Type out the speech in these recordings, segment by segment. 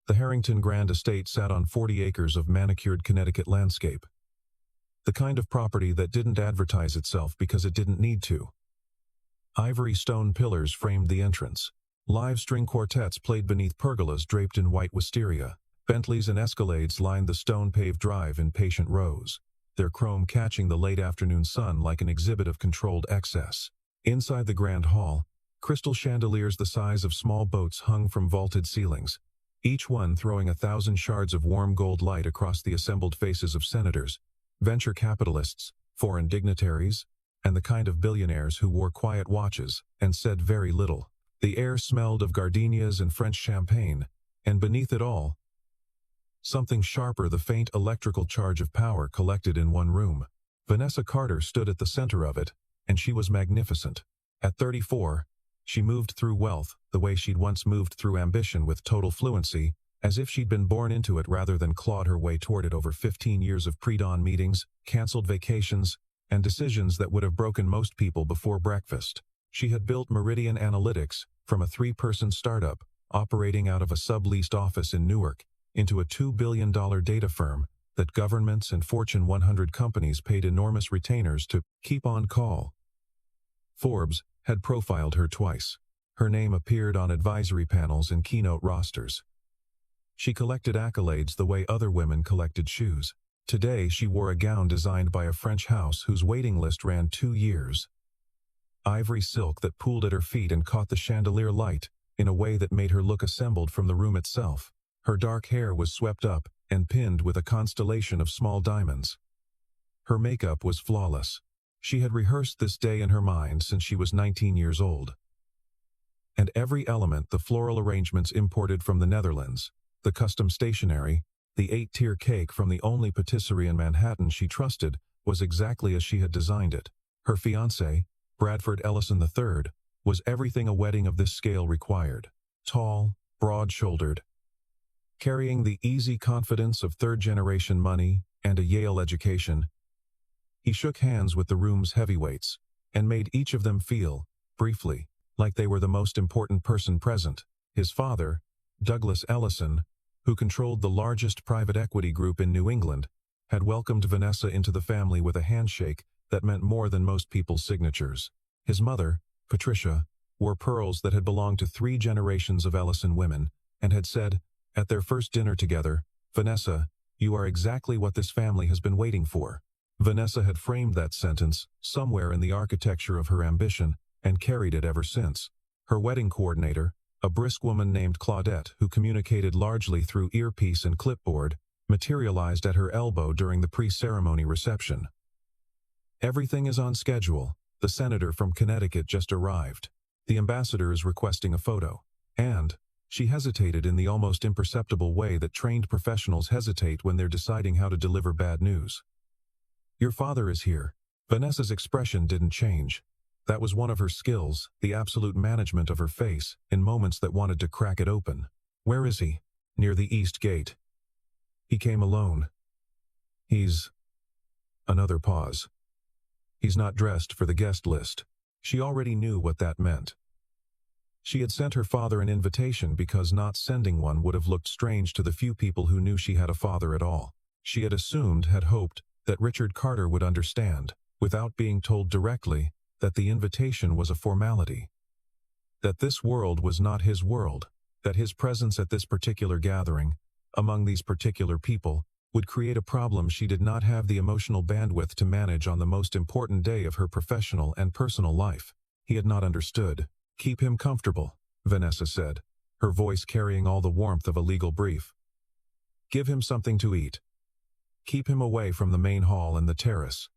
The Harrington Grand Estate sat on 40 acres of manicured Connecticut landscape. The kind of property that didn't advertise itself because it didn't need to. Ivory stone pillars framed the entrance. Live string quartets played beneath pergolas draped in white wisteria. Bentleys and Escalades lined the stone-paved drive in patient rows, their chrome catching the late afternoon sun like an exhibit of controlled excess. Inside the grand hall, crystal chandeliers the size of small boats hung from vaulted ceilings, each one throwing 1,000 shards of warm gold light across the assembled faces of senators, venture capitalists, foreign dignitaries, and the kind of billionaires who wore quiet watches and said very little. The air smelled of gardenias and French champagne, and beneath it all, something sharper, the faint electrical charge of power collected in one room. Vanessa Carter stood at the center of it, and she was magnificent. At 34, she moved through wealth the way she'd once moved through ambition, with total fluency, as if she'd been born into it rather than clawed her way toward it over 15 years of pre-dawn meetings, canceled vacations, and decisions that would have broken most people before breakfast. She had built Meridian Analytics from a 3-person startup operating out of a subleased office in Newark into a $2 billion data firm that governments and Fortune 100 companies paid enormous retainers to keep on call. Forbes had profiled her twice. Her name appeared on advisory panels and keynote rosters. She collected accolades the way other women collected shoes. Today she wore a gown designed by a French house whose waiting list ran 2 years. Ivory silk that pooled at her feet and caught the chandelier light in a way that made her look assembled from the room itself. Her dark hair was swept up and pinned with a constellation of small diamonds. Her makeup was flawless. She had rehearsed this day in her mind since she was 19 years old. And every element, the floral arrangements imported from the Netherlands, the custom stationery, the 8-tier cake from the only patisserie in Manhattan she trusted, was exactly as she had designed it. Her fiancé, Bradford Ellison III, was everything a wedding of this scale required. Tall, broad-shouldered, carrying the easy confidence of third-generation money and a Yale education, he shook hands with the room's heavyweights and made each of them feel, briefly, like they were the most important person present. His father, Douglas Ellison, who controlled the largest private equity group in New England, had welcomed Vanessa into the family with a handshake that meant more than most people's signatures. His mother, Patricia, wore pearls that had belonged to 3 generations of Ellison women and had said, at their first dinner together, "Vanessa, you are exactly what this family has been waiting for." Vanessa had framed that sentence somewhere in the architecture of her ambition and carried it ever since. Her wedding coordinator, a brisk woman named Claudette who communicated largely through earpiece and clipboard, materialized at her elbow during the pre-ceremony reception. "Everything is on schedule. The senator from Connecticut just arrived. The ambassador is requesting a photo." And she hesitated in the almost imperceptible way that trained professionals hesitate when they're deciding how to deliver bad news. "Your father is here." Vanessa's expression didn't change. That was one of her skills, the absolute management of her face, in moments that wanted to crack it open. "Where is he?" "Near the east gate. He came alone. He's..." Another pause. "He's not dressed for the guest list." She already knew what that meant. She had sent her father an invitation because not sending one would have looked strange to the few people who knew she had a father at all. She had assumed, had hoped, that Richard Carter would understand, without being told directly, that the invitation was a formality. That this world was not his world, that his presence at this particular gathering, among these particular people, would create a problem she did not have the emotional bandwidth to manage on the most important day of her professional and personal life. He had not understood. "Keep him comfortable," Vanessa said, her voice carrying all the warmth of a legal brief. "Give him something to eat. Keep him away from the main hall and the terrace.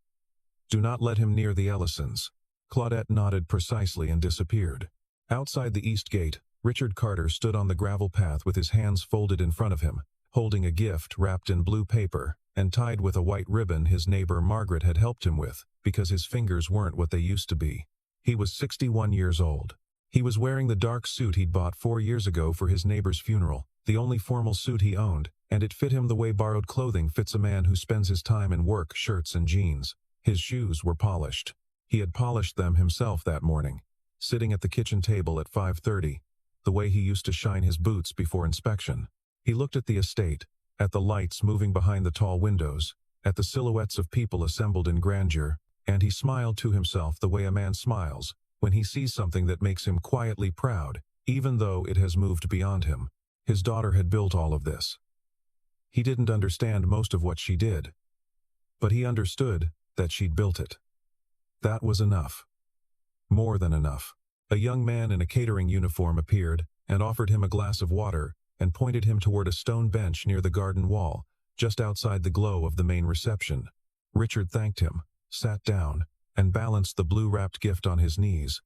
Do not let him near the Ellisons." Claudette nodded precisely and disappeared. Outside the east gate, Richard Carter stood on the gravel path with his hands folded in front of him, holding a gift wrapped in blue paper and tied with a white ribbon his neighbor Margaret had helped him with, because his fingers weren't what they used to be. He was 61 years old. He was wearing the dark suit he'd bought 4 years ago for his neighbor's funeral, the only formal suit he owned, and it fit him the way borrowed clothing fits a man who spends his time in work shirts and jeans. His shoes were polished. He had polished them himself that morning, sitting at the kitchen table at 5:30, the way he used to shine his boots before inspection. He looked at the estate, at the lights moving behind the tall windows, at the silhouettes of people assembled in grandeur, and he smiled to himself the way a man smiles when he sees something that makes him quietly proud, even though it has moved beyond him. His daughter had built all of this. He didn't understand most of what she did, but he understood that she'd built it. That was enough. More than enough. A young man in a catering uniform appeared and offered him a glass of water and pointed him toward a stone bench near the garden wall, just outside the glow of the main reception. Richard thanked him, sat down, and balanced the blue-wrapped gift on his knees,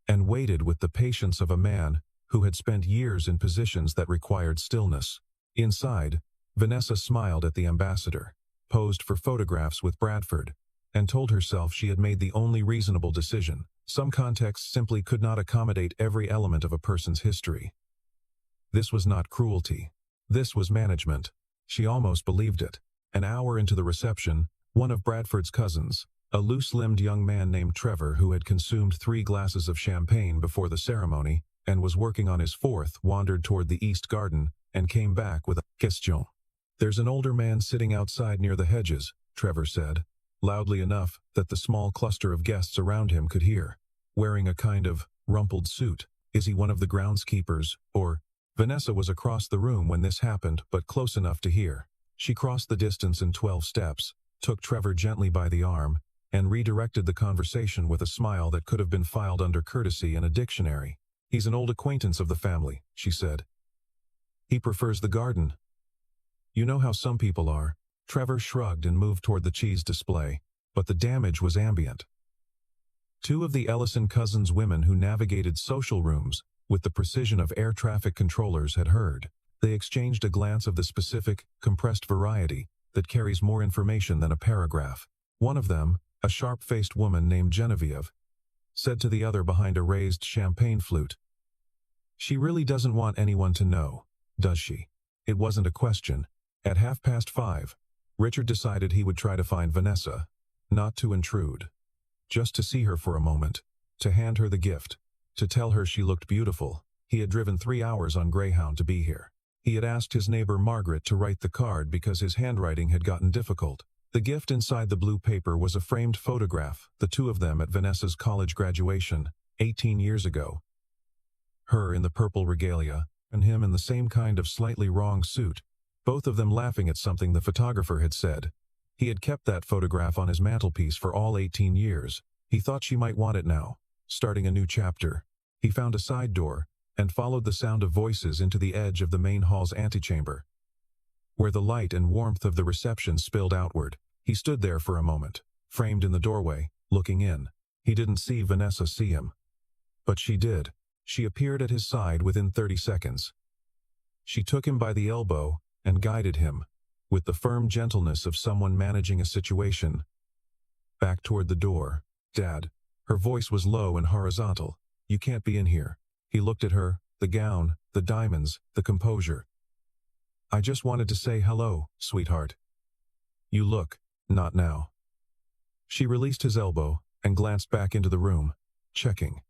and waited with the patience of a man who had spent years in positions that required stillness. Inside, Vanessa smiled at the ambassador, posed for photographs with Bradford, and told herself she had made the only reasonable decision. Some contexts simply could not accommodate every element of a person's history. This was not cruelty. This was management. She almost believed it. An hour into the reception, one of Bradford's cousins, a loose-limbed young man named Trevor who had consumed 3 glasses of champagne before the ceremony and was working on his 4th, wandered toward the east garden and came back with a question. "There's an older man sitting outside near the hedges," Trevor said, loudly enough that the small cluster of guests around him could hear, wearing a kind of rumpled suit. "Is he one of the groundskeepers, or—" Vanessa was across the room when this happened, but close enough to hear. She crossed the distance in 12 steps, took Trevor gently by the arm, and redirected the conversation with a smile that could have been filed under courtesy in a dictionary. "He's an old acquaintance of the family," she said. "He prefers the garden. You know how some people are." Trevor shrugged and moved toward the cheese display, but the damage was ambient. 2 of the Ellison cousins' women who navigated social rooms with the precision of air traffic controllers had heard. They exchanged a glance of the specific, compressed variety that carries more information than a paragraph. One of them, a sharp-faced woman named Genevieve, said to the other behind a raised champagne flute, "She really doesn't want anyone to know, does she?" It wasn't a question. At 5:30, Richard decided he would try to find Vanessa, not to intrude, just to see her for a moment, to hand her the gift, to tell her she looked beautiful. He had driven 3 hours on Greyhound to be here. He had asked his neighbor Margaret to write the card because his handwriting had gotten difficult. The gift inside the blue paper was a framed photograph, the 2 of them at Vanessa's college graduation, 18 years ago. Her in the purple regalia, and him in the same kind of slightly wrong suit, both of them laughing at something the photographer had said. He had kept that photograph on his mantelpiece for all 18 years. He thought she might want it now, starting a new chapter. He found a side door, and followed the sound of voices into the edge of the main hall's antechamber, where the light and warmth of the reception spilled outward. He stood there for a moment, framed in the doorway, looking in. He didn't see Vanessa see him. But she did. She appeared at his side within 30 seconds. She took him by the elbow and guided him, with the firm gentleness of someone managing a situation, back toward the door. "Dad." Her voice was low and horizontal. "You can't be in here." He looked at her, the gown, the diamonds, the composure. "I just wanted to say hello, sweetheart." "You look, not now." She released his elbow and glanced back into the room, checking.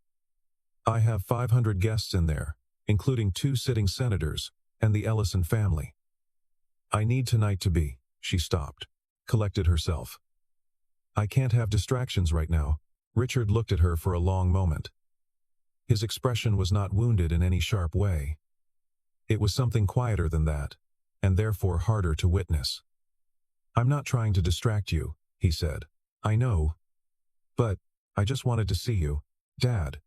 "I have 500 guests in there, including 2 sitting senators and the Ellison family. I need tonight to be—" She stopped, collected herself. "I can't have distractions right now." Richard looked at her for a long moment. His expression was not wounded in any sharp way. It was something quieter than that, and therefore harder to witness. "I'm not trying to distract you," he said. "I know. But I just wanted to see you, Dad."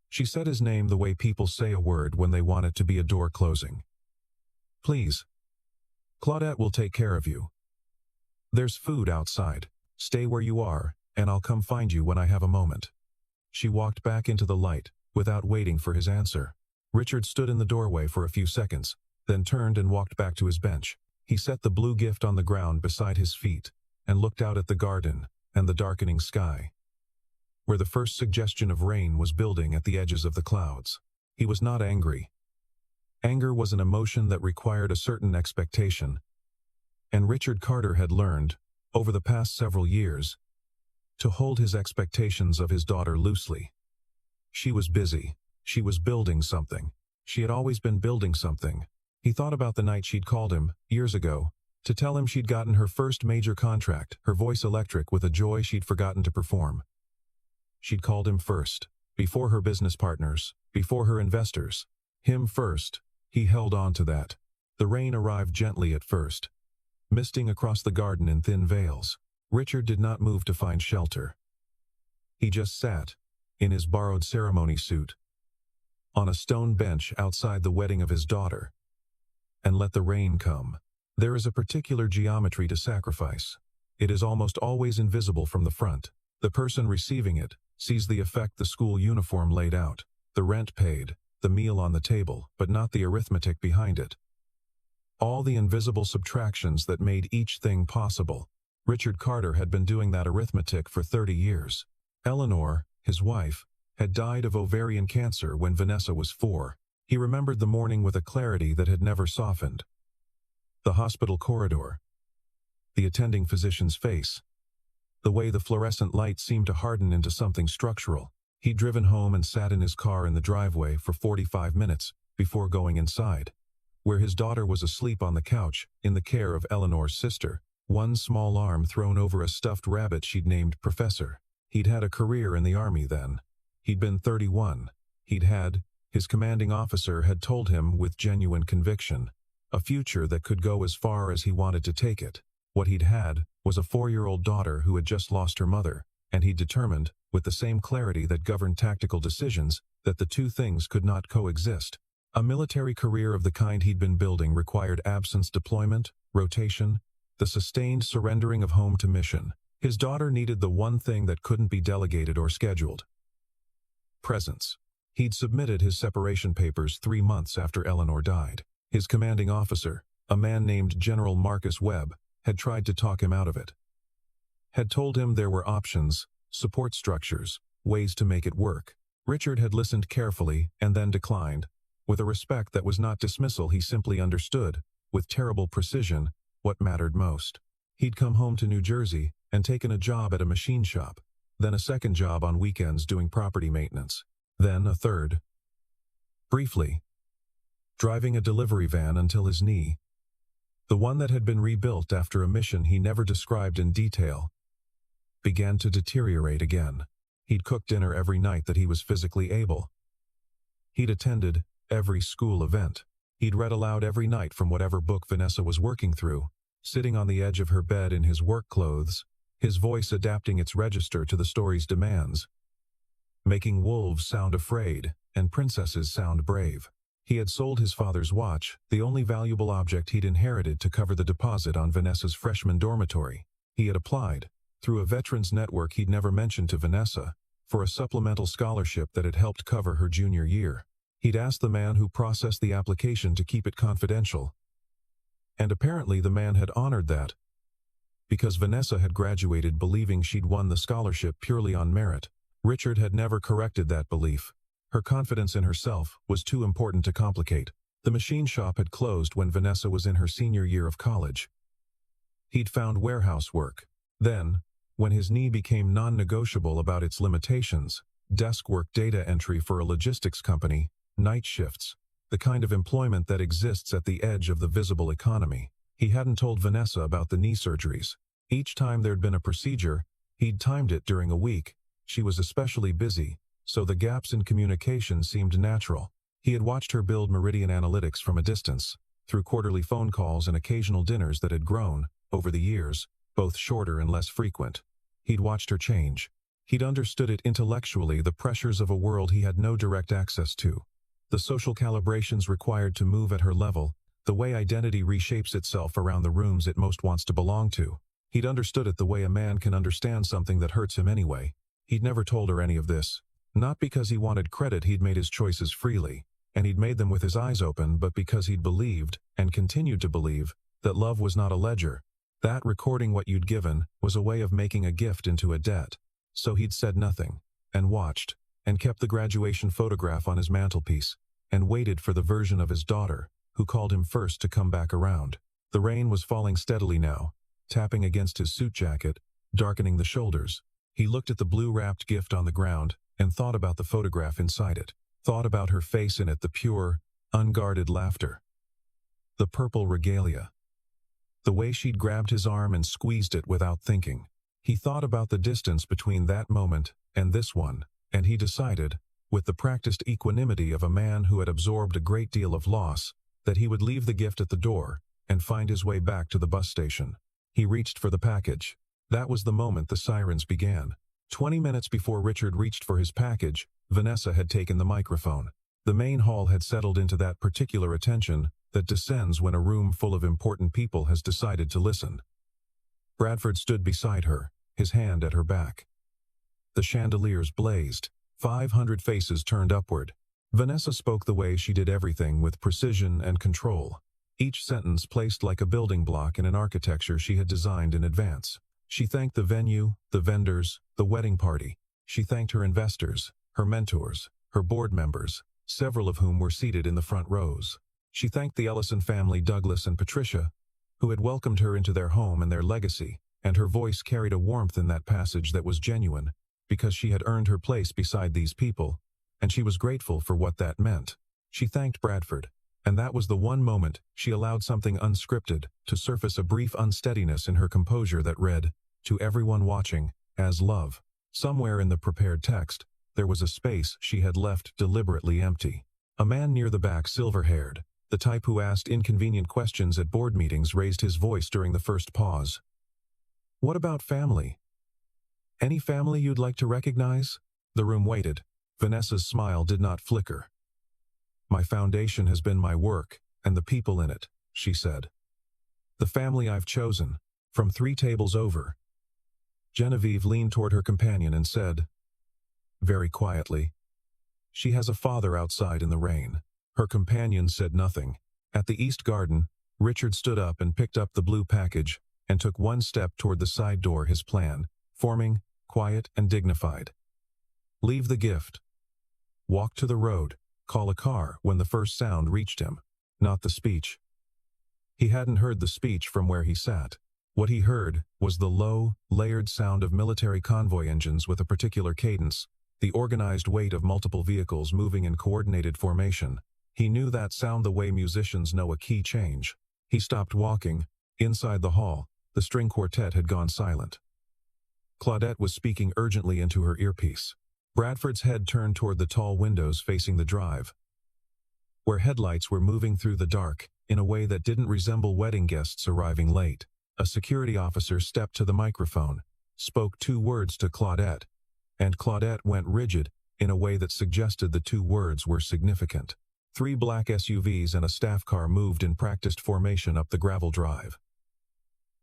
She said his name the way people say a word when they want it to be a door closing. "Please. Claudette will take care of you. There's food outside. Stay where you are, and I'll come find you when I have a moment." She walked back into the light, without waiting for his answer. Richard stood in the doorway for a few seconds, then turned and walked back to his bench. He set the blue gift on the ground beside his feet, and looked out at the garden and the darkening sky, where the first suggestion of rain was building at the edges of the clouds. He was not angry. Anger was an emotion that required a certain expectation, and Richard Carter had learned, over the past several years, to hold his expectations of his daughter loosely. She was busy. She was building something. She had always been building something, He thought about the night she'd called him, years ago, to tell him she'd gotten her first major contract, her voice electric with a joy she'd forgotten to perform. She'd called him first, before her business partners, before her investors. Him first. He held on to that. The rain arrived gently at first, misting across the garden in thin veils. Richard did not move to find shelter. He just sat, in his borrowed ceremony suit, on a stone bench outside the wedding of his daughter, and let the rain come. There is a particular geometry to sacrifice. It is almost always invisible from the front. The person receiving it sees the effect the school uniform laid out, the rent paid, the meal on the table, but not the arithmetic behind it. All the invisible subtractions that made each thing possible. Richard Carter had been doing that arithmetic for 30 years. Eleanor, his wife, had died of ovarian cancer when Vanessa was 4. He remembered the morning with a clarity that had never softened. The hospital corridor, the attending physician's face, the way the fluorescent light seemed to harden into something structural. He'd driven home and sat in his car in the driveway for 45 minutes before going inside, where his daughter was asleep on the couch in the care of Eleanor's sister, one small arm thrown over a stuffed rabbit she'd named Professor. He'd had a career in the army then. He'd been 31. His commanding officer had told him with genuine conviction, a future that could go as far as he wanted to take it. What he'd had was a 4-year-old daughter who had just lost her mother, and he'd determined, with the same clarity that governed tactical decisions, that the two things could not coexist. A military career of the kind he'd been building required absence deployment, rotation, the sustained surrendering of home to mission. His daughter needed the one thing that couldn't be delegated or scheduled: presence. He'd submitted his separation papers 3 months after Eleanor died. His commanding officer, a man named General Marcus Webb, had tried to talk him out of it. Had told him there were options, support structures, ways to make it work. Richard had listened carefully and then declined. With a respect that was not dismissal, he simply understood, with terrible precision, what mattered most. He'd come home to New Jersey and taken a job at a machine shop, then a second job on weekends doing property maintenance, then a third. Briefly, driving a delivery van until his knee, the one that had been rebuilt after a mission he never described in detail, began to deteriorate again. He'd cooked dinner every night that he was physically able. He'd attended every school event. He'd read aloud every night from whatever book Vanessa was working through, sitting on the edge of her bed in his work clothes, his voice adapting its register to the story's demands, making wolves sound afraid and princesses sound brave. He had sold his father's watch, the only valuable object he'd inherited, to cover the deposit on Vanessa's freshman dormitory. He had applied, through a veterans network he'd never mentioned to Vanessa, for a supplemental scholarship that had helped cover her junior year. He'd asked the man who processed the application to keep it confidential, and apparently the man had honored that, because Vanessa had graduated believing she'd won the scholarship purely on merit. Richard had never corrected that belief. Her confidence in herself was too important to complicate. The machine shop had closed when Vanessa was in her senior year of college. He'd found warehouse work. Then, when his knee became non-negotiable about its limitations, desk work, data entry for a logistics company, night shifts, the kind of employment that exists at the edge of the visible economy. He hadn't told Vanessa about the knee surgeries. Each time there'd been a procedure, he'd timed it during a week. She was especially busy, so the gaps in communication seemed natural. He had watched her build Meridian Analytics from a distance, through quarterly phone calls and occasional dinners that had grown, over the years, both shorter and less frequent. He'd watched her change. He'd understood it intellectually, the pressures of a world he had no direct access to, the social calibrations required to move at her level, the way identity reshapes itself around the rooms it most wants to belong to. He'd understood it the way a man can understand something that hurts him anyway. He'd never told her any of this, not because he wanted credit. He'd made his choices freely, and he'd made them with his eyes open, but because he'd believed, and continued to believe, that love was not a ledger. That recording what you'd given was a way of making a gift into a debt. So he'd said nothing, and watched, and kept the graduation photograph on his mantelpiece, and waited for the version of his daughter, who called him first, to come back around. The rain was falling steadily now, tapping against his suit jacket, darkening the shoulders. He looked at the blue-wrapped gift on the ground, and thought about the photograph inside it, thought about her face in it, the pure, unguarded laughter, The purple regalia. The way she'd grabbed his arm and squeezed it without thinking. He thought about the distance between that moment and this one, and he decided, with the practiced equanimity of a man who had absorbed a great deal of loss, that he would leave the gift at the door and find his way back to the bus station. He reached for the package. That was the moment the sirens began. 20 minutes before Richard reached for his package, Vanessa had taken the microphone. The main hall had settled into that particular attention that descends when a room full of important people has decided to listen. Bradford stood beside her, his hand at her back. The chandeliers blazed. 500 faces turned upward. Vanessa spoke the way she did everything, with precision and control. Each sentence placed like a building block in an architecture she had designed in advance. She thanked the venue, the vendors, the wedding party. She thanked her investors, her mentors, her board members, several of whom were seated in the front rows. She thanked the Ellison family, Douglas and Patricia, who had welcomed her into their home and their legacy, and her voice carried a warmth in that passage that was genuine, because she had earned her place beside these people, and she was grateful for what that meant. She thanked Bradford, and that was the one moment she allowed something unscripted to surface, a brief unsteadiness in her composure that read, "To everyone watching, as love." Somewhere in the prepared text, there was a space she had left deliberately empty. A man near the back, silver-haired, the type who asked inconvenient questions at board meetings, raised his voice during the first pause. "What about family? Any family you'd like to recognize?" The room waited. Vanessa's smile did not flicker. "My foundation has been my work, and the people in it," she said. "The family I've chosen, from 3 tables over." Genevieve leaned toward her companion and said, very quietly, "She has a father outside in the rain." Her companion said nothing. At the East Garden, Richard stood up and picked up the blue package and took one step toward the side door, his plan, forming, quiet and dignified. Leave the gift. Walk to the road. Call a car when the first sound reached him. Not the speech. He hadn't heard the speech from where he sat. What he heard was the low, layered sound of military convoy engines with a particular cadence, the organized weight of multiple vehicles moving in coordinated formation. He knew that sound the way musicians know a key change. He stopped walking. Inside the hall, the string quartet had gone silent. Claudette was speaking urgently into her earpiece. Bradford's head turned toward the tall windows facing the drive, where headlights were moving through the dark in a way that didn't resemble wedding guests arriving late. A security officer stepped to the microphone, spoke 2 words to Claudette, and Claudette went rigid in a way that suggested the 2 words were significant. 3 black SUVs and a staff car moved in practiced formation up the gravel drive.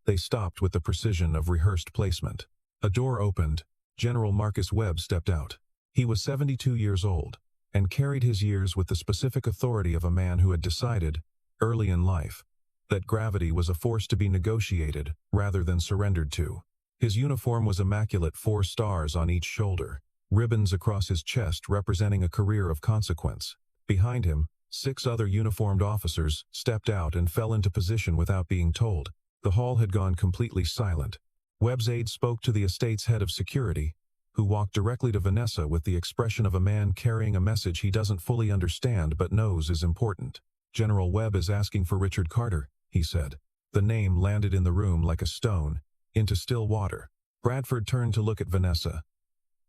They stopped with the precision of rehearsed placement. A door opened. General Marcus Webb stepped out. He was 72 years old, and carried his years with the specific authority of a man who had decided, early in life, that gravity was a force to be negotiated rather than surrendered to. His uniform was immaculate, 4 stars on each shoulder, ribbons across his chest representing a career of consequence. Behind him, 6 other uniformed officers stepped out and fell into position without being told. The hall had gone completely silent. Webb's aide spoke to the estate's head of security, who walked directly to Vanessa with the expression of a man carrying a message he doesn't fully understand but knows is important. "General Webb is asking for Richard Carter," he said. The name landed in the room like a stone, into still water. Bradford turned to look at Vanessa.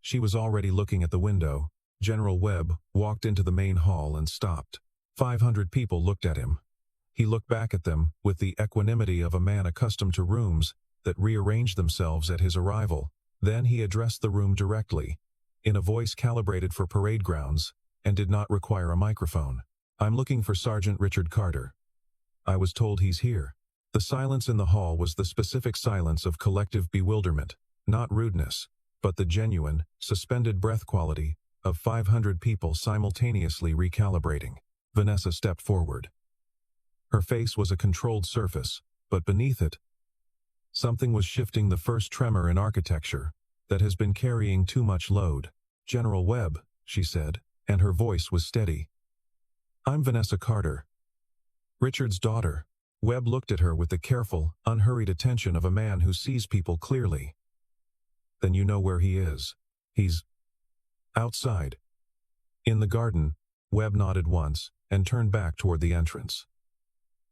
She was already looking at the window. General Webb walked into the main hall and stopped. 500 people looked at him. He looked back at them with the equanimity of a man accustomed to rooms that rearranged themselves at his arrival. Then he addressed the room directly, in a voice calibrated for parade grounds, and did not require a microphone. "I'm looking for Sergeant Richard Carter. I was told he's here." The silence in the hall was the specific silence of collective bewilderment, not rudeness, but the genuine, suspended breath quality of 500 people simultaneously recalibrating. Vanessa stepped forward. Her face was a controlled surface, but beneath it, something was shifting, the first tremor in architecture that has been carrying too much load. "General Webb," she said, and her voice was steady. "I'm Vanessa Carter, Richard's daughter." Webb looked at her with the careful, unhurried attention of a man who sees people clearly. "Then you know where he is. He's outside." "In the garden." Webb nodded once and turned back toward the entrance.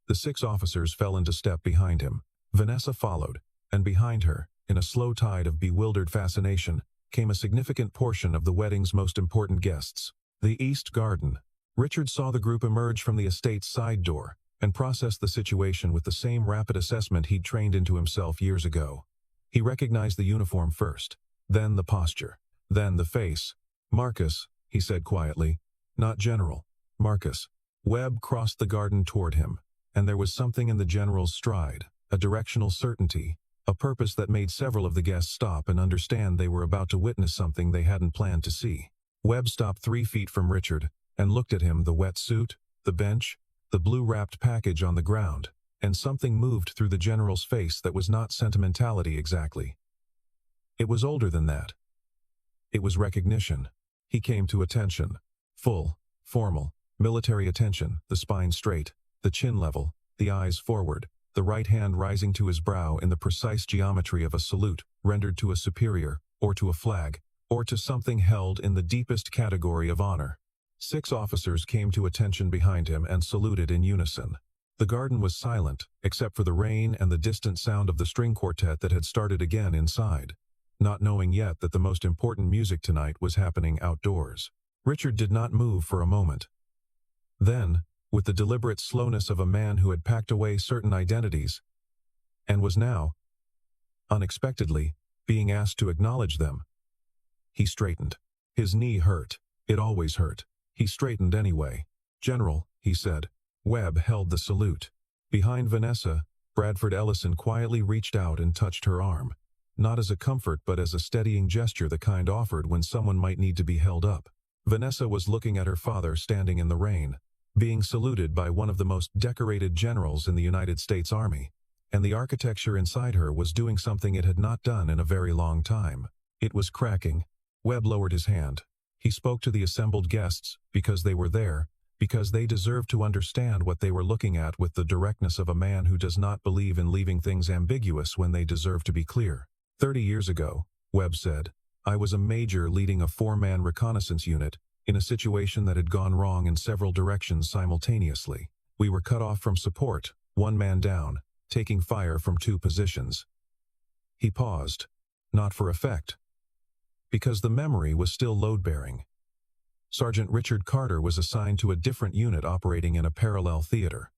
The 6 officers fell into step behind him. Vanessa followed, and behind her, in a slow tide of bewildered fascination, came a significant portion of the wedding's most important guests. The East Garden. Richard saw the group emerge from the estate's side door, and processed the situation with the same rapid assessment he'd trained into himself years ago. He recognized the uniform first, then the posture, then the face. "Marcus," he said quietly. "Not General. Marcus." Webb crossed the garden toward him, and there was something in the general's stride, a directional certainty, a purpose that made several of the guests stop and understand they were about to witness something they hadn't planned to see. Webb stopped 3 feet from Richard, and looked at him, the wet suit, the bench, the blue-wrapped package on the ground, and something moved through the general's face that was not sentimentality exactly. It was older than that. It was recognition. He came to attention. Full, formal, military attention, the spine straight, the chin level, the eyes forward, the right hand rising to his brow in the precise geometry of a salute, rendered to a superior, or to a flag, or to something held in the deepest category of honor. 6 officers came to attention behind him and saluted in unison. The garden was silent, except for the rain and the distant sound of the string quartet that had started again inside, not knowing yet that the most important music tonight was happening outdoors. Richard did not move for a moment. Then, with the deliberate slowness of a man who had packed away certain identities, and was now, unexpectedly, being asked to acknowledge them, he straightened. His knee hurt. It always hurt. He straightened anyway. "General," he said. Webb held the salute. Behind Vanessa, Bradford Ellison quietly reached out and touched her arm, not as a comfort but as a steadying gesture the kind offered when someone might need to be held up. Vanessa was looking at her father standing in the rain, being saluted by one of the most decorated generals in the United States Army, and the architecture inside her was doing something it had not done in a very long time. It was cracking. Webb lowered his hand. He spoke to the assembled guests, because they were there, because they deserved to understand what they were looking at with the directness of a man who does not believe in leaving things ambiguous when they deserve to be clear. 30 years ago, Webb said, I was a major leading a 4-man reconnaissance unit in a situation that had gone wrong in several directions simultaneously. We were cut off from support, 1 man down, taking fire from 2 positions. He paused, not for effect, because the memory was still load-bearing. Sergeant Richard Carter was assigned to a different unit operating in a parallel theater.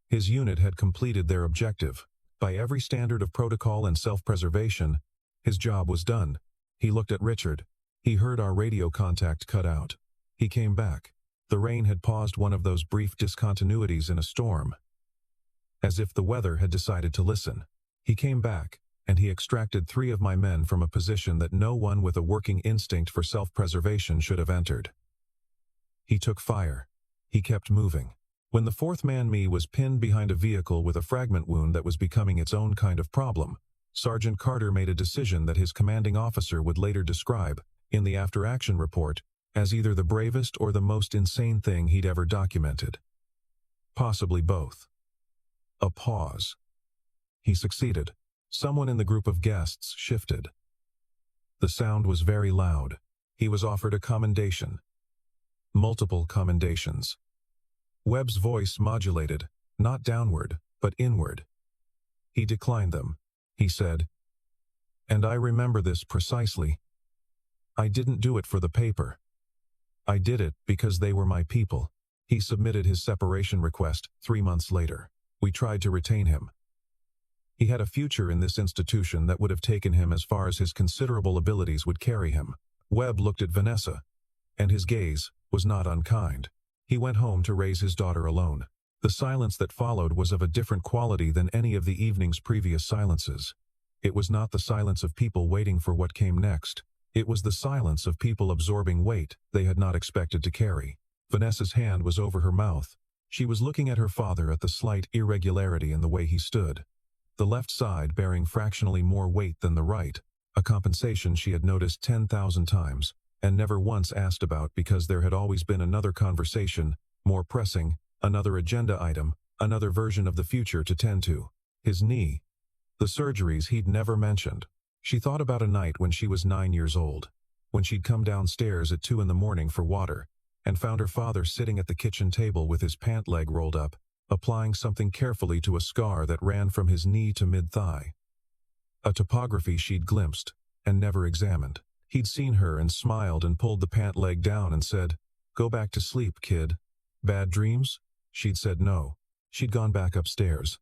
His unit had completed their objective. By every standard of protocol and self-preservation, his job was done. He looked at Richard. He heard our radio contact cut out. He came back. The rain had paused one of those brief discontinuities in a storm, as if the weather had decided to listen. He came back, and he extracted 3 of my men from a position that no one with a working instinct for self-preservation should have entered. He took fire. He kept moving. When the 4th man, me, was pinned behind a vehicle with a fragment wound that was becoming its own kind of problem, Sergeant Carter made a decision that his commanding officer would later describe, in the after-action report, as either the bravest or the most insane thing he'd ever documented. Possibly both. A pause. He succeeded. Someone in the group of guests shifted. The sound was very loud. He was offered a commendation. Multiple commendations. Webb's voice modulated, not downward, but inward. He declined them. He said, "And I remember this precisely. I didn't do it for the paper. I did it because they were my people." He submitted his separation request 3 months later. We tried to retain him. He had a future in this institution that would have taken him as far as his considerable abilities would carry him. Webb looked at Vanessa, and his gaze was not unkind. He went home to raise his daughter alone. The silence that followed was of a different quality than any of the evening's previous silences. It was not the silence of people waiting for what came next. It was the silence of people absorbing weight they had not expected to carry. Vanessa's hand was over her mouth. She was looking at her father at the slight irregularity in the way he stood, the left side bearing fractionally more weight than the right, a compensation she had noticed 10,000 times, and never once asked about because there had always been another conversation, more pressing, another agenda item, another version of the future to tend to. His knee. The surgeries he'd never mentioned. She thought about a night when she was 9 years old, when she'd come downstairs at 2 in the morning for water, and found her father sitting at the kitchen table with his pant leg rolled up, applying something carefully to a scar that ran from his knee to mid-thigh. A topography she'd glimpsed and never examined. He'd seen her and smiled and pulled the pant leg down and said, "Go back to sleep, kid." "Bad dreams?" She'd said no. She'd gone back upstairs.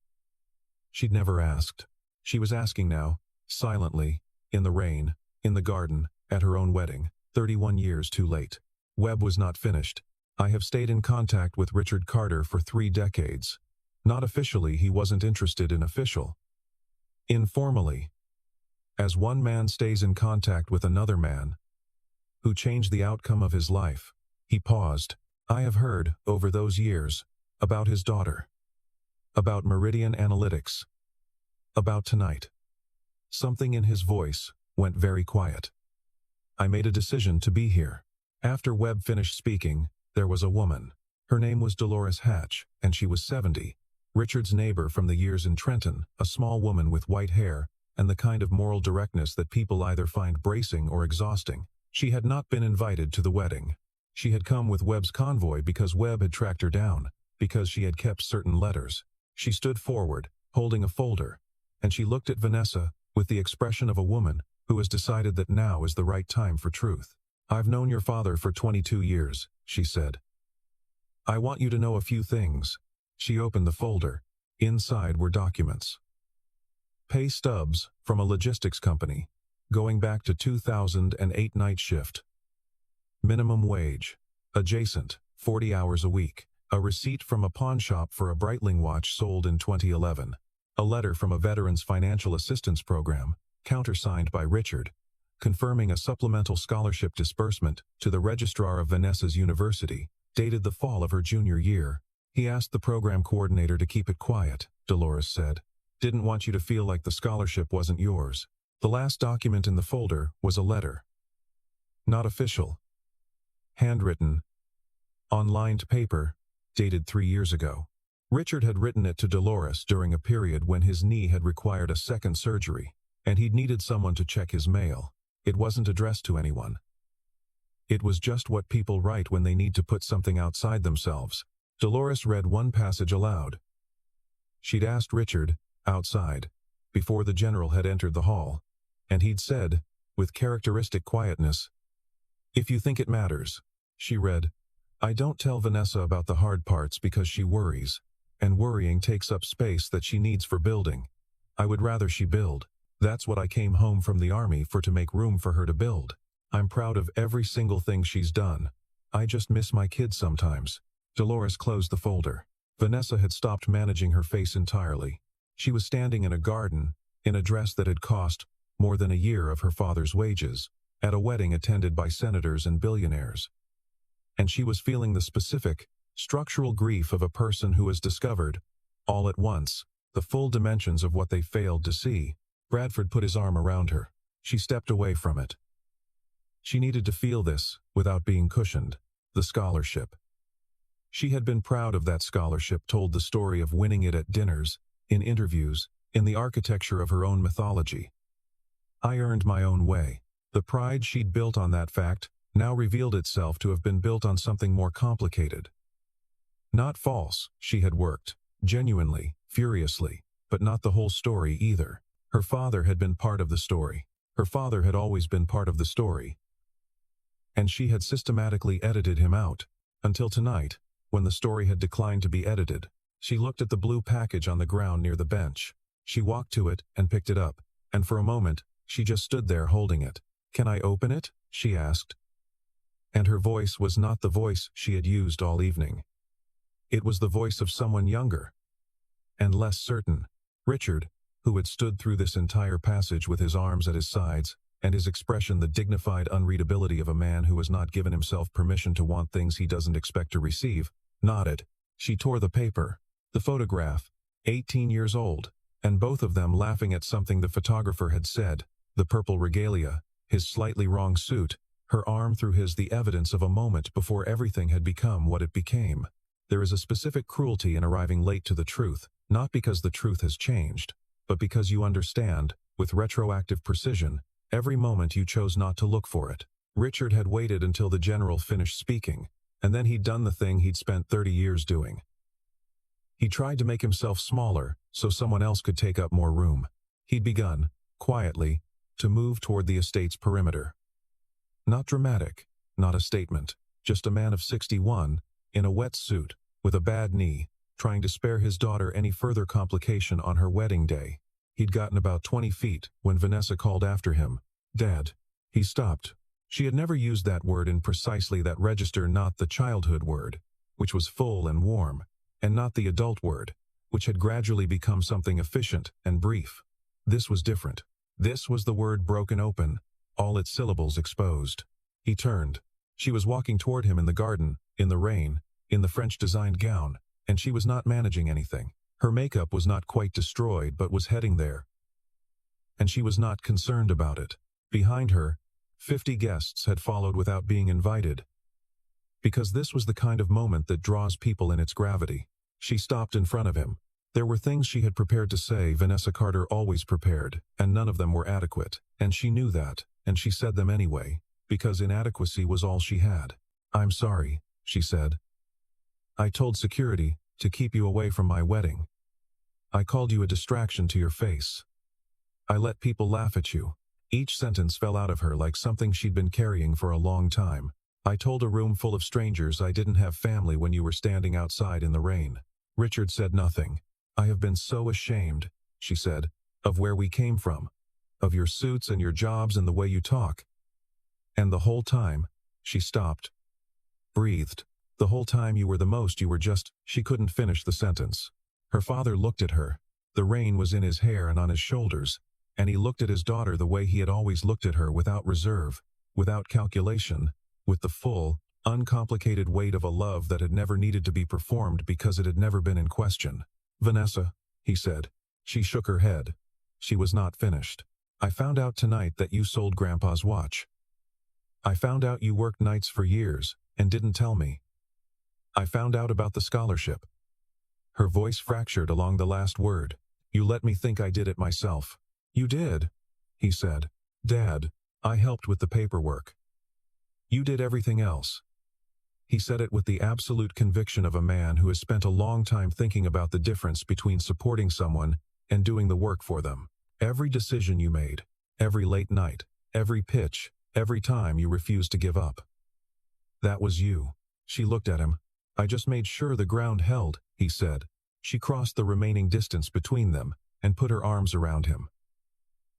She'd never asked. She was asking now, silently, in the rain, in the garden, at her own wedding, 31 years too late. Webb was not finished. "I have stayed in contact with Richard Carter for 3 decades. Not officially, he wasn't interested in official. Informally. As one man stays in contact with another man, who changed the outcome of his life." He paused. "I have heard, over those years, about his daughter. About Meridian Analytics. About tonight." Something in his voice went very quiet. "I made a decision to be here." After Webb finished speaking, there was a woman. Her name was Dolores Hatch, and she was 70. Richard's neighbor from the years in Trenton, a small woman with white hair, and the kind of moral directness that people either find bracing or exhausting. She had not been invited to the wedding. She had come with Webb's convoy because Webb had tracked her down, because she had kept certain letters. She stood forward, holding a folder, and she looked at Vanessa with the expression of a woman who has decided that now is the right time for truth. "I've known your father for 22 years, she said. "I want you to know a few things." She opened the folder. Inside were documents. Pay stubs from a logistics company, going back to 2008 night shift. Minimum wage. Adjacent, 40 hours a week. A receipt from a pawn shop for a Breitling watch sold in 2011. A letter from a Veterans Financial Assistance Program, countersigned by Richard, confirming a supplemental scholarship disbursement to the registrar of Vanessa's university, dated the fall of her junior year. "He asked the program coordinator to keep it quiet," Dolores said. "Didn't want you to feel like the scholarship wasn't yours." The last document in the folder was a letter. Not official. Handwritten. On lined paper, dated 3 years ago. Richard had written it to Dolores during a period when his knee had required a second surgery, and he'd needed someone to check his mail. It wasn't addressed to anyone. It was just what people write when they need to put something outside themselves. Dolores read one passage aloud. She'd asked Richard, outside, before the general had entered the hall, and he'd said, with characteristic quietness, "If you think it matters," she read, "I don't tell Vanessa about the hard parts because she worries, and worrying takes up space that she needs for building. I would rather she build. That's what I came home from the army for, to make room for her to build. I'm proud of every single thing she's done. I just miss my kids sometimes." Dolores closed the folder. Vanessa had stopped managing her face entirely. She was standing in a garden, in a dress that had cost more than a year of her father's wages, at a wedding attended by senators and billionaires. And she was feeling the specific, structural grief of a person who has discovered, all at once, the full dimensions of what they failed to see. Bradford put his arm around her. She stepped away from it. She needed to feel this, without being cushioned. The scholarship. She had been proud of that scholarship, told the story of winning it at dinners, in interviews, in the architecture of her own mythology. "I earned my own way." The pride she'd built on that fact now revealed itself to have been built on something more complicated. Not false, she had worked, genuinely, furiously, but not the whole story either. Her father had been part of the story. Her father had always been part of the story. And she had systematically edited him out, until tonight, when the story had declined to be edited. She looked at the blue package on the ground near the bench. She walked to it and picked it up, and for a moment, she just stood there holding it. "Can I open it?" she asked. And her voice was not the voice she had used all evening. It was the voice of someone younger and less certain. Richard, who had stood through this entire passage with his arms at his sides, and his expression the dignified unreadability of a man who has not given himself permission to want things he doesn't expect to receive, nodded. She tore the paper. The photograph, 18 years old, and both of them laughing at something the photographer had said, the purple regalia, his slightly wrong suit, her arm through his, the evidence of a moment before everything had become what it became. There is a specific cruelty in arriving late to the truth, not because the truth has changed, but because you understand, with retroactive precision, every moment you chose not to look for it. Richard had waited until the general finished speaking, and then he'd done the thing he'd spent 30 years doing. He tried to make himself smaller so someone else could take up more room. He'd begun, quietly, to move toward the estate's perimeter. Not dramatic, not a statement, just a man of 61, in a wet suit, with a bad knee, trying to spare his daughter any further complication on her wedding day. He'd gotten about 20 feet when Vanessa called after him. "Dad." He stopped. She had never used that word in precisely that register, not the childhood word, which was full and warm, and not the adult word, which had gradually become something efficient and brief. This was different. This was the word broken open, all its syllables exposed. He turned. She was walking toward him in the garden, in the rain, in the French-designed gown, and she was not managing anything. Her makeup was not quite destroyed but was heading there. And she was not concerned about it. Behind her, 50 guests had followed without being invited. Because this was the kind of moment that draws people in its gravity. She stopped in front of him. There were things she had prepared to say, Vanessa Carter always prepared, and none of them were adequate, and she knew that, and she said them anyway, because inadequacy was all she had. "I'm sorry," she said. "I told security to keep you away from my wedding. I called you a distraction to your face. I let people laugh at you." Each sentence fell out of her like something she'd been carrying for a long time. "I told a room full of strangers I didn't have family when you were standing outside in the rain." Richard said nothing. "I have been so ashamed," she said, "of where we came from, of your suits and your jobs and the way you talk. And the whole time," she stopped, breathed, "the whole time you were the most, you were just—" She couldn't finish the sentence. Her father looked at her. The rain was in his hair and on his shoulders, and he looked at his daughter the way he had always looked at her, without reserve, without calculation, with the full, uncomplicated weight of a love that had never needed to be performed because it had never been in question. "Vanessa," he said. She shook her head. She was not finished. "I found out tonight that you sold Grandpa's watch. I found out you worked nights for years and didn't tell me. I found out about the scholarship." Her voice fractured along the last word. "You let me think I did it myself." "You did," he said. "Dad, I helped with the paperwork. You did everything else." He said it with the absolute conviction of a man who has spent a long time thinking about the difference between supporting someone and doing the work for them. "Every decision you made, every late night, every pitch, every time you refused to give up. That was you." She looked at him. "I just made sure the ground held," he said. She crossed the remaining distance between them and put her arms around him.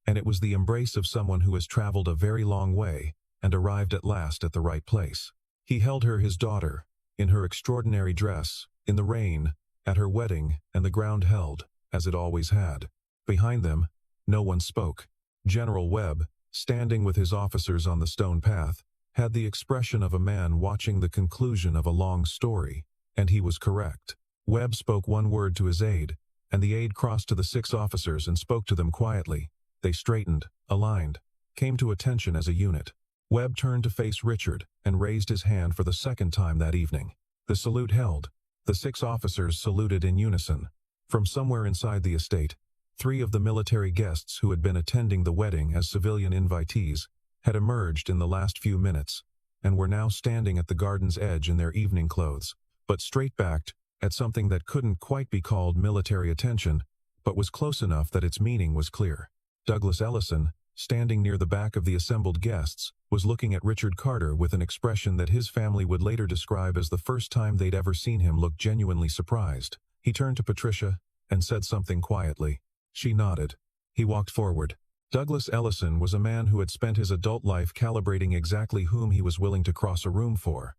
And it was the embrace of someone who has traveled a very long way and arrived at last at the right place. He held her, his daughter, in her extraordinary dress, in the rain, at her wedding, and the ground held, as it always had. Behind them, no one spoke. General Webb, standing with his officers on the stone path, had the expression of a man watching the conclusion of a long story, and he was correct. Webb spoke one word to his aide, and the aide crossed to the 6 officers and spoke to them quietly. They straightened, aligned, came to attention as a unit. Webb turned to face Richard and raised his hand for the second time that evening. The salute held. The 6 officers saluted in unison. From somewhere inside the estate, 3 of the military guests who had been attending the wedding as civilian invitees had emerged in the last few minutes and were now standing at the garden's edge in their evening clothes, but straight-backed at something that couldn't quite be called military attention, but was close enough that its meaning was clear. Douglas Ellison, standing near the back of the assembled guests, was looking at Richard Carter with an expression that his family would later describe as the first time they'd ever seen him look genuinely surprised. He turned to Patricia and said something quietly. She nodded. He walked forward. Douglas Ellison was a man who had spent his adult life calibrating exactly whom he was willing to cross a room for.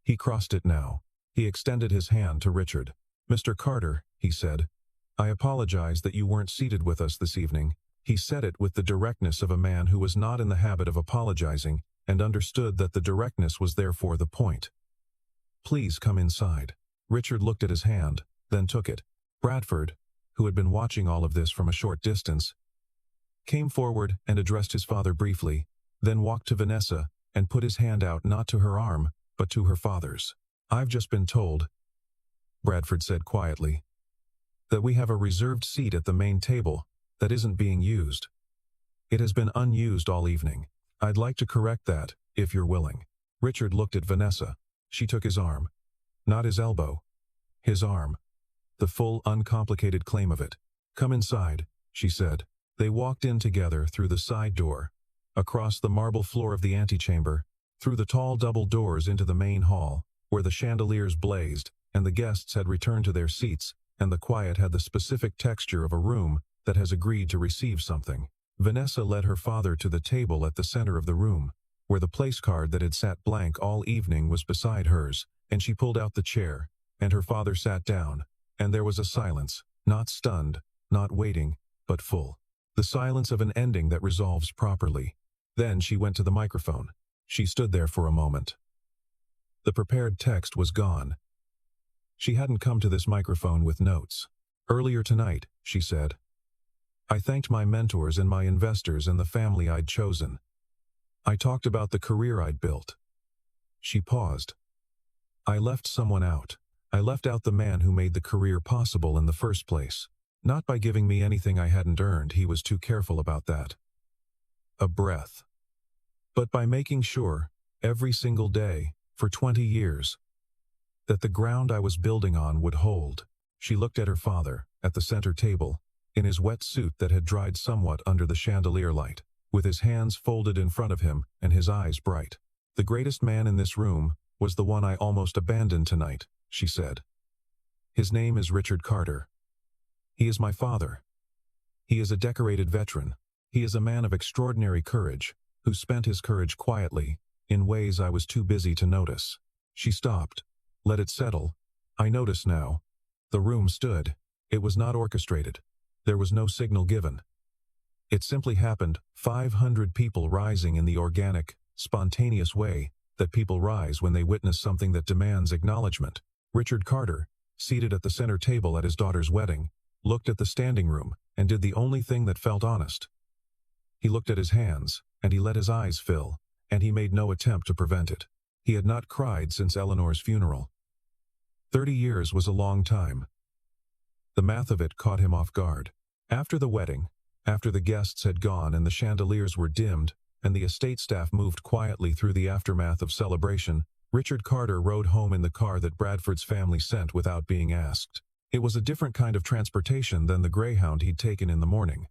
He crossed it now. He extended his hand to Richard. "Mr. Carter," he said, "I apologize that you weren't seated with us this evening." He said it with the directness of a man who was not in the habit of apologizing and understood that the directness was therefore the point. "Please come inside." Richard looked at his hand, then took it. Bradford, who had been watching all of this from a short distance, came forward and addressed his father briefly, then walked to Vanessa and put his hand out not to her arm, but to her father's. "I've just been told," Bradford said quietly, "that we have a reserved seat at the main table that isn't being used. It has been unused all evening. I'd like to correct that, if you're willing." Richard looked at Vanessa. She took his arm. Not his elbow. His arm. the full, uncomplicated claim of it. "Come inside," she said. They walked in together through the side door, across the marble floor of the antechamber, through the tall double doors into the main hall, where the chandeliers blazed, and the guests had returned to their seats, and the quiet had the specific texture of a room that has agreed to receive something. Vanessa led her father to the table at the center of the room, where the place card that had sat blank all evening was beside hers, and she pulled out the chair, and her father sat down, and there was a silence, not stunned, not waiting, but full. The silence of an ending that resolves properly. Then she went to the microphone. She stood there for a moment. The prepared text was gone. She hadn't come to this microphone with notes. "Earlier tonight," she said, "I thanked my mentors and my investors and the family I'd chosen. I talked about the career I'd built." She paused. "I left someone out. I left out the man who made the career possible in the first place. Not by giving me anything I hadn't earned, he was too careful about that. A breath. But by making sure, every single day, for 20 years, that the ground I was building on would hold." She looked at her father, at the center table, in his wet suit that had dried somewhat under the chandelier light, with his hands folded in front of him and his eyes bright. "The greatest man in this room was the one I almost abandoned tonight," she said. "His name is Richard Carter. He is my father. He is a decorated veteran. He is a man of extraordinary courage, who spent his courage quietly, in ways I was too busy to notice." She stopped. "Let it settle. I notice now." The room stood. It was not orchestrated. There was no signal given. It simply happened, 500 people rising in the organic, spontaneous way that people rise when they witness something that demands acknowledgement. Richard Carter, seated at the center table at his daughter's wedding, looked at the standing room and did the only thing that felt honest. He looked at his hands, and he let his eyes fill, and he made no attempt to prevent it. He had not cried since Eleanor's funeral. 30 years was a long time. The math of it caught him off guard. After the wedding, after the guests had gone and the chandeliers were dimmed, and the estate staff moved quietly through the aftermath of celebration, Richard Carter rode home in the car that Bradford's family sent without being asked. It was a different kind of transportation than the Greyhound he'd taken in the morning.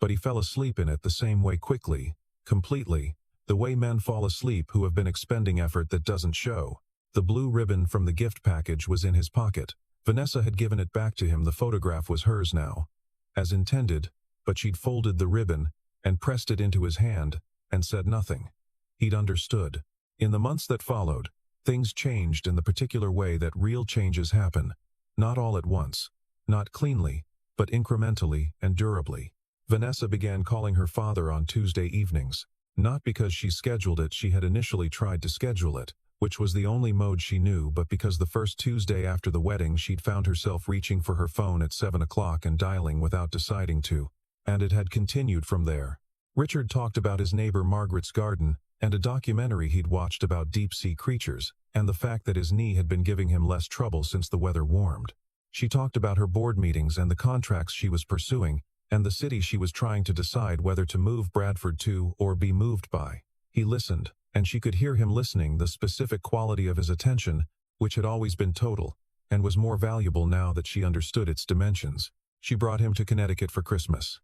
But he fell asleep in it the same way, quickly, completely, the way men fall asleep who have been expending effort that doesn't show. The blue ribbon from the gift package was in his pocket. Vanessa had given it back to him. The photograph was hers now, as intended, but she'd folded the ribbon and pressed it into his hand and said nothing. He'd understood. In the months that followed, things changed in the particular way that real changes happen. Not all at once, not cleanly, but incrementally and durably. Vanessa began calling her father on Tuesday evenings, not because she scheduled it. She had initially tried to schedule it, which was the only mode she knew, but because the first Tuesday after the wedding she'd found herself reaching for her phone at 7 o'clock and dialing without deciding to, and it had continued from there. Richard talked about his neighbor Margaret's garden, and a documentary he'd watched about deep-sea creatures, and the fact that his knee had been giving him less trouble since the weather warmed. She talked about her board meetings and the contracts she was pursuing, and the city she was trying to decide whether to move Bradford to or be moved by. He listened, and she could hear him listening, the specific quality of his attention, which had always been total, and was more valuable now that she understood its dimensions. She brought him to Connecticut for Christmas.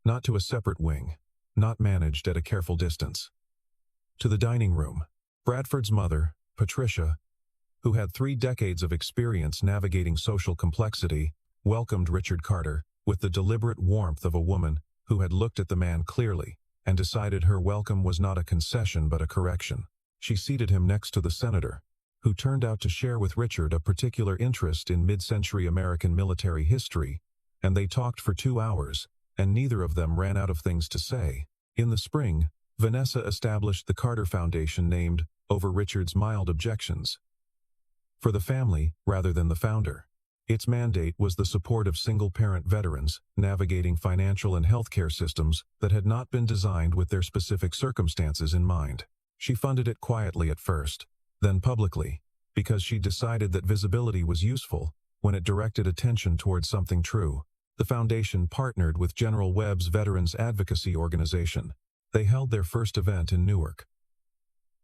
Not to a separate wing, not managed at a careful distance. To the dining room. Bradford's mother, Patricia, who had 3 decades of experience navigating social complexity, welcomed Richard Carter with the deliberate warmth of a woman who had looked at the man clearly and decided her welcome was not a concession but a correction. She seated him next to the senator, who turned out to share with Richard a particular interest in mid-century American military history, and they talked for 2 hours, and neither of them ran out of things to say. In the spring, Vanessa established the Carter Foundation, named over Richard's mild objections. For the family, rather than the founder. Its mandate was the support of single-parent veterans navigating financial and healthcare systems that had not been designed with their specific circumstances in mind. She funded it quietly at first, then publicly, because she decided that visibility was useful when it directed attention towards something true. The foundation partnered with General Webb's Veterans Advocacy Organization. They held their first event in Newark,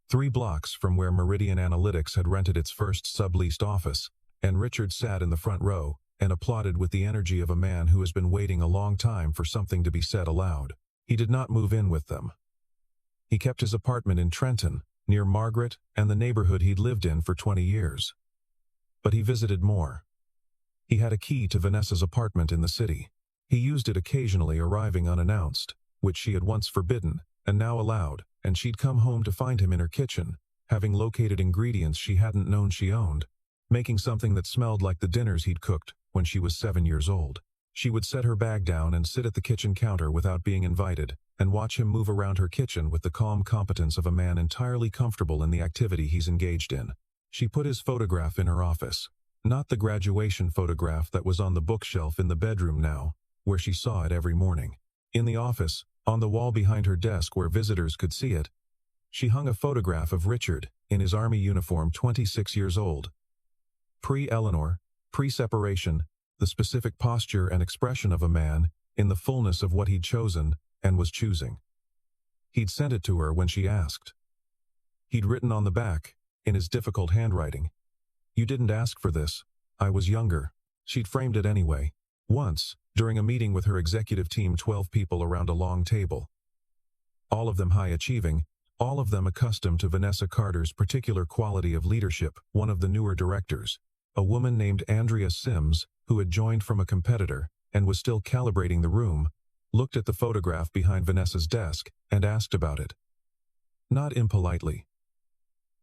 3 blocks from where Meridian Analytics had rented its first subleased office, and Richard sat in the front row and applauded with the energy of a man who has been waiting a long time for something to be said aloud. He did not move in with them. He kept his apartment in Trenton, near Margaret and the neighborhood he'd lived in for 20 years. But he visited more. He had a key to Vanessa's apartment in the city. He used it occasionally, arriving unannounced, which she had once forbidden, and now allowed, and she'd come home to find him in her kitchen, having located ingredients she hadn't known she owned, making something that smelled like the dinners he'd cooked when she was 7 years old. She would set her bag down and sit at the kitchen counter without being invited, and watch him move around her kitchen with the calm competence of a man entirely comfortable in the activity he's engaged in. She put his photograph in her office, not the graduation photograph that was on the bookshelf in the bedroom now, where she saw it every morning. In the office, on the wall behind her desk where visitors could see it, she hung a photograph of Richard, in his army uniform, 26 years old. Pre-Eleanor, pre-separation, the specific posture and expression of a man, in the fullness of what he'd chosen and was choosing. He'd sent it to her when she asked. He'd written on the back, in his difficult handwriting, "You didn't ask for this. I was younger." She'd framed it anyway. Once, during a meeting with her executive team, 12 people around a long table. All of them high-achieving, all of them accustomed to Vanessa Carter's particular quality of leadership. One of the newer directors, a woman named Andrea Sims, who had joined from a competitor and was still calibrating the room, looked at the photograph behind Vanessa's desk and asked about it. Not impolitely.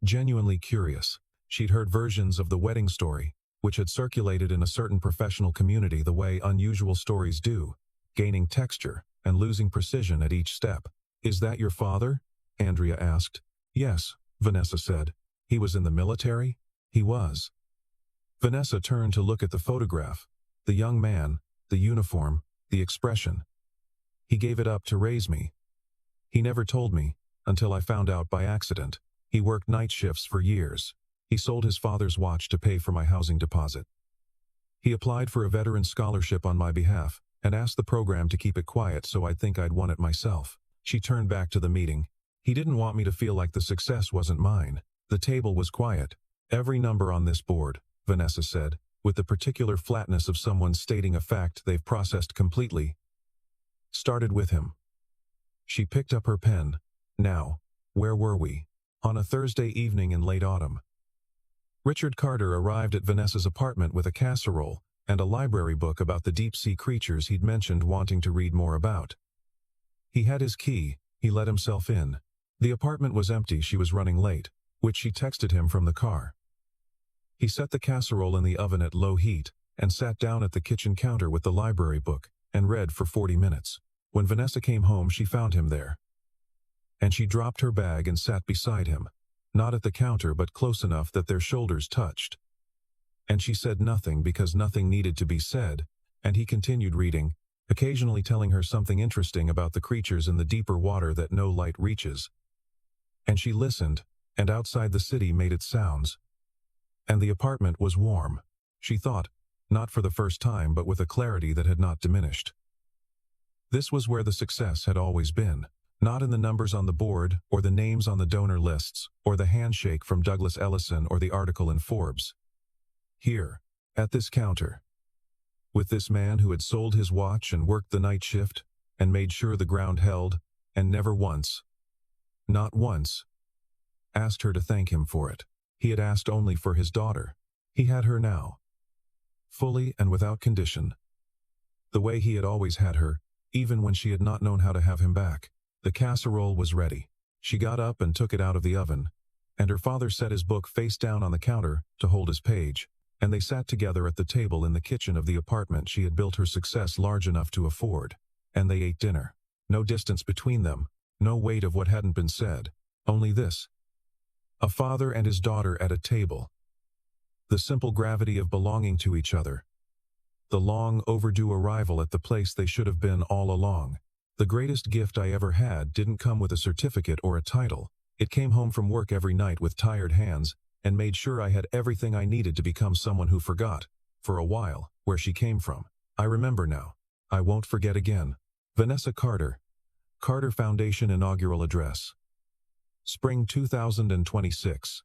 Genuinely curious. She'd heard versions of the wedding story, which had circulated in a certain professional community the way unusual stories do, gaining texture and losing precision at each step. "Is that your father?" Andrea asked. "Yes," Vanessa said. "He was in the military?" "He was." Vanessa turned to look at the photograph, the young man, the uniform, the expression. "He gave it up to raise me. He never told me, until I found out by accident. He worked night shifts for years. He sold his father's watch to pay for my housing deposit. He applied for a veteran scholarship on my behalf and asked the program to keep it quiet so I'd think I'd won it myself." She turned back to the meeting. "He didn't want me to feel like the success wasn't mine." The table was quiet. "Every number on this board," Vanessa said, with the particular flatness of someone stating a fact they've processed completely, "started with him." She picked up her pen. "Now, where were we?" On a Thursday evening in late autumn. Richard Carter arrived at Vanessa's apartment with a casserole and a library book about the deep-sea creatures he'd mentioned wanting to read more about. He had his key. He let himself in. The apartment was empty. She was running late, which she texted him from the car. He set the casserole in the oven at low heat and sat down at the kitchen counter with the library book and read for 40 minutes. When Vanessa came home, she found him there. And she dropped her bag and sat beside him, not at the counter but close enough that their shoulders touched. And she said nothing because nothing needed to be said, and he continued reading, occasionally telling her something interesting about the creatures in the deeper water that no light reaches. And she listened, and outside the city made its sounds. And the apartment was warm, she thought, not for the first time but with a clarity that had not diminished. This was where the success had always been. Not in the numbers on the board, or the names on the donor lists, or the handshake from Douglas Ellison or the article in Forbes. Here, at this counter, with this man who had sold his watch and worked the night shift, and made sure the ground held, and never once, not once, asked her to thank him for it. He had asked only for his daughter. He had her now. Fully and without condition. The way he had always had her, even when she had not known how to have him back. The casserole was ready. She got up and took it out of the oven, and her father set his book face down on the counter to hold his page, and they sat together at the table in the kitchen of the apartment she had built her success large enough to afford, and they ate dinner. No distance between them, no weight of what hadn't been said, only this. A father and his daughter at a table. The simple gravity of belonging to each other. The long overdue arrival at the place they should have been all along. The greatest gift I ever had didn't come with a certificate or a title. It came home from work every night with tired hands and made sure I had everything I needed to become someone who forgot, for a while, where she came from. I remember now. I won't forget again. Vanessa Carter. Carter Foundation Inaugural Address. Spring 2026.